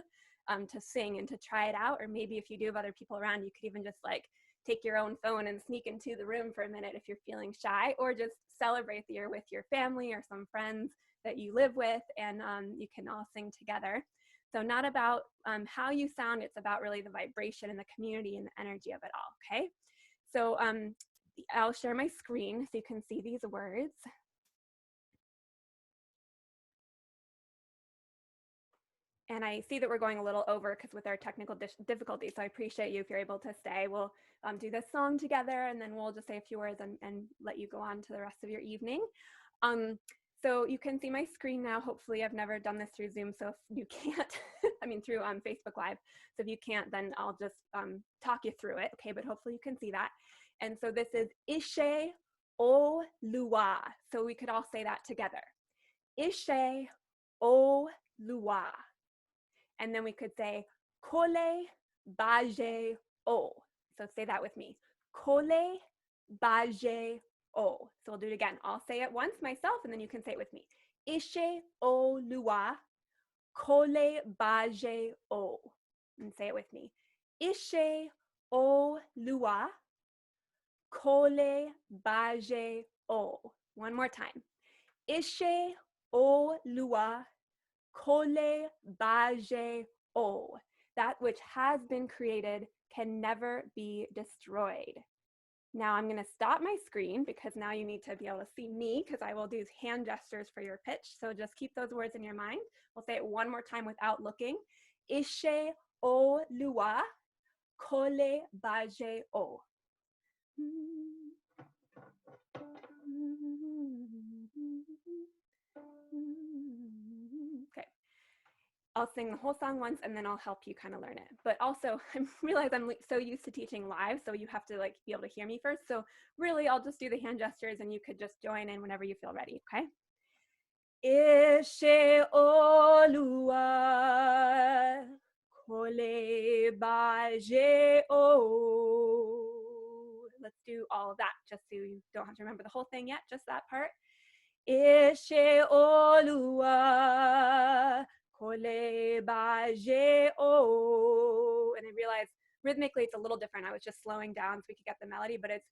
to sing and to try it out. Or maybe if you do have other people around, you could even just like take your own phone and sneak into the room for a minute if you're feeling shy, or just celebrate that you're with your family or some friends that you live with, and you can all sing together. So not about how you sound, it's about really the vibration and the community and the energy of it all, okay? So I'll share my screen so you can see these words. And I see that we're going a little over because with our technical difficulties, so I appreciate you if you're able to stay. We'll do this song together, and then we'll just say a few words and let you go on to the rest of your evening. So you can see my screen now. Hopefully, I've never done this through Zoom, so if you can't, I mean through Facebook Live. So if you can't, then I'll just talk you through it, okay? But hopefully you can see that. And so this is Ishe O Lua. So we could all say that together. Ishe O Lua. And then we could say Kole Baje O. So say that with me. Kole Baje O. So we'll do it again. I'll say it once myself, and then you can say it with me. Ishe O Lua. Kole Baje O. And say it with me. Ishe O Lua. Kole Baje O. One more time. Ishe O Lua. Kole Baje O. That which has been created can never be destroyed. Now I'm going to stop my screen because now you need to be able to see me because I will do hand gestures for your pitch. So just keep those words in your mind. We'll say it one more time without looking. Ishe O Lua. Kole Baje O. Okay. I'll sing the whole song once and then I'll help you kind of learn it. But also, I realize I'm so used to teaching live, so you have to like be able to hear me first. So really, I'll just do the hand gestures and you could just join in whenever you feel ready, okay? Ishe O Lua, Kole Baje O. Let's do all of that, just so you don't have to remember the whole thing yet, just that part. Ishe O Lua, Kole Baje O. And I realized rhythmically it's a little different. I was just slowing down so we could get the melody, but it's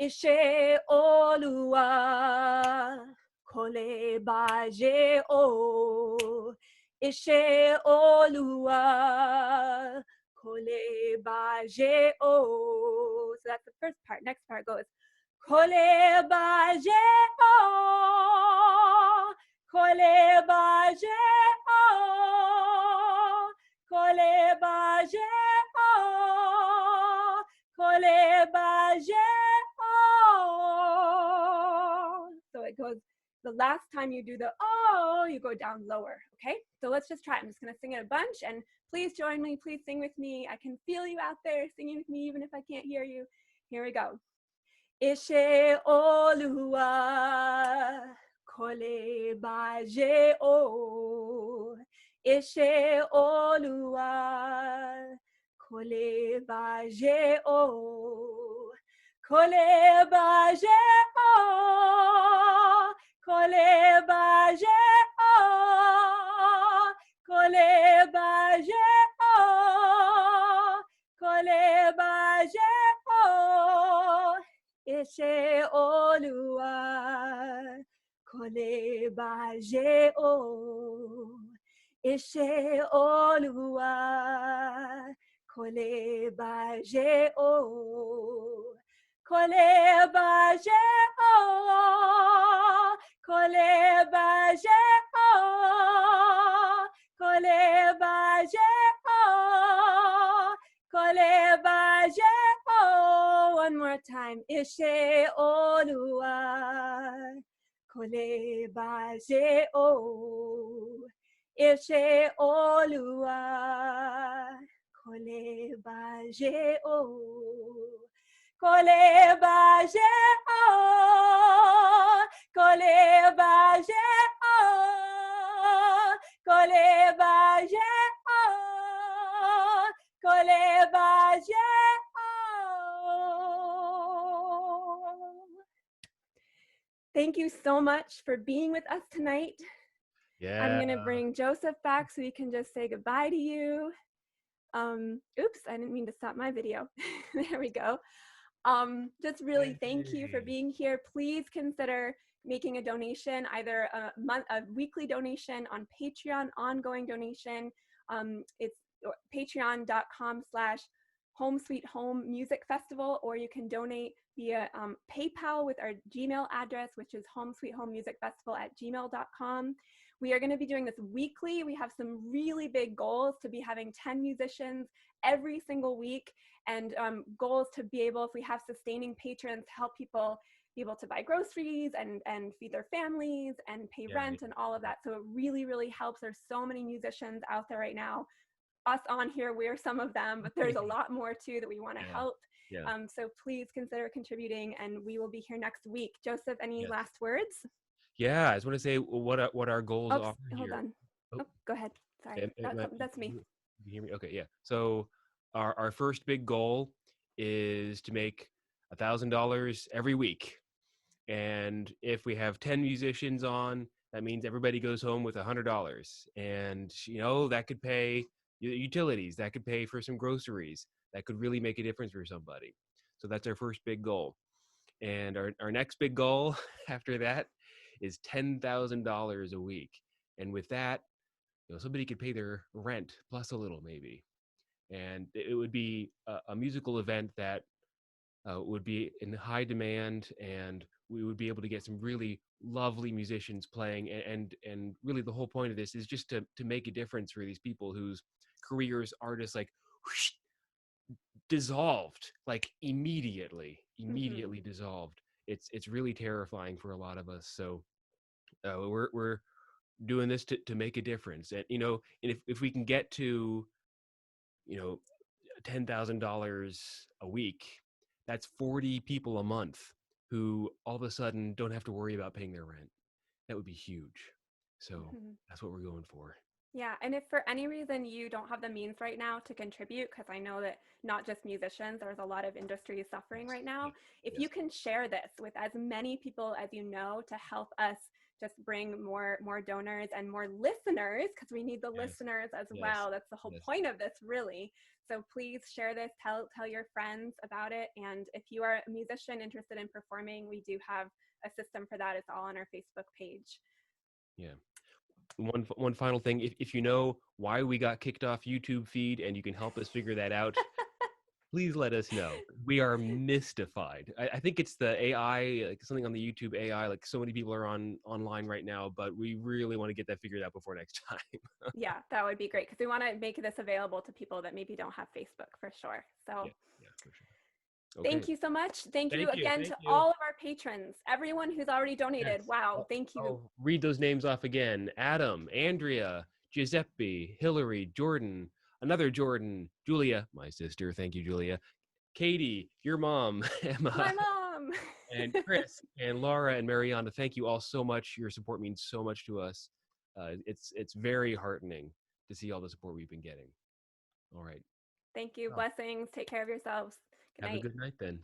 Ishe O Lua, Kole Baje O. Ishe O Lua, Kole Baje O. So that's the first part. Next part goes Kole Baje O. Kole Baje O. Kole Baje O. Kole Baje O. So it goes, the last time you do the oh, you go down lower, okay? So let's just try it. I'm just gonna sing it a bunch, and please join me, please sing with me. I can feel you out there singing with me even if I can't hear you. Here we go. Ishe O Lua, Kole Baje O. Ishe O Lua, Kole Baje O. Kole Baje O. Kole Baje O. Kole Baje O. Kole Baje O. Ishe O Lua, Kole Baje O. Ishe O Lua, Kole Baje O. Kole Baje O. Kole Baje O. Kole Baje O. Kole Baje O. One more time. Ishe O Lua, Kole Baje O. Ishe O Lua, Kole Baje O. Kole Baje O. Kole Baje O. Kole Baje O. Kole Baje O. Thank you so much for being with us tonight. Yeah. I'm going to bring Joseph back so we can just say goodbye to you. Oops, I didn't mean to stop my video. There we go. Just really thank you for being here. Please consider making a donation, either a weekly donation on Patreon, ongoing donation. It's patreon.com/Home Sweet Home Music Festival, or you can donate via PayPal with our Gmail address, which is homesweethomemusicfestival@gmail.com. We are going to be doing this weekly. We have some really big goals to be having 10 musicians every single week, and goals to be able, if we have sustaining patrons, help people be able to buy groceries and feed their families and pay rent and all of that. So it really, really helps. There's so many musicians out there right now. Us on here, we're some of them, but there's a lot more too that we want to help. So please consider contributing, and we will be here next week. Joseph, any last words? Yeah, I just want to say what our goals are here. Hold on. Go ahead. Sorry, that's me. You hear me? Okay, yeah. So our first big goal is to make $1,000 every week. And if we have 10 musicians on, that means everybody goes home with $100. And, you know, that could pay utilities, that could pay for some groceries, that could really make a difference for somebody. So that's our first big goal. And our next big goal after that is $10,000 a week. And with that, you know, somebody could pay their rent plus a little maybe. And it would be a musical event that would be in high demand, and we would be able to get some really lovely musicians playing. And really the whole point of this is just to make a difference for these people whose careers are just like whoosh, dissolved, like immediately dissolved. It's really terrifying for a lot of us. So we're doing this to make a difference. And, you know, and if we can get to, you know, $10,000 a week, that's 40 people a month who all of a sudden don't have to worry about paying their rent. That would be huge. So that's what we're going for. Yeah, and if for any reason you don't have the means right now to contribute, because I know that not just musicians, there's a lot of industries suffering right now, if you can share this with as many people as you know to help us just bring more donors and more listeners, because we need the listeners as well. That's the whole point of this, really. So please share this, tell your friends about it. And if you are a musician interested in performing, we do have a system for that. It's all on our Facebook page. Yeah. One final thing, if you know why we got kicked off YouTube feed and you can help us figure that out, please let us know. We are mystified. I think it's the AI, like something on the YouTube AI, like so many people are online right now, but we really want to get that figured out before next time. Yeah, that would be great, because we want to make this available to people that maybe don't have Facebook for sure. So yeah, for sure. Okay. Thank you so much. Thank you again to all of our patrons, everyone who's already donated. Wow, thank you. I'll read those names off again. Adam, Andrea, Giuseppe, Hillary, Jordan, another Jordan, Julia, my sister, thank you, Julia, Katie, your mom, Emma, my mom, and Chris, and Laura, and Mariana. Thank you all so much. Your support means so much to us. It's very heartening to see all the support we've been getting. All right. Thank you. Blessings. Take care of yourselves. Good night. Have a good night then.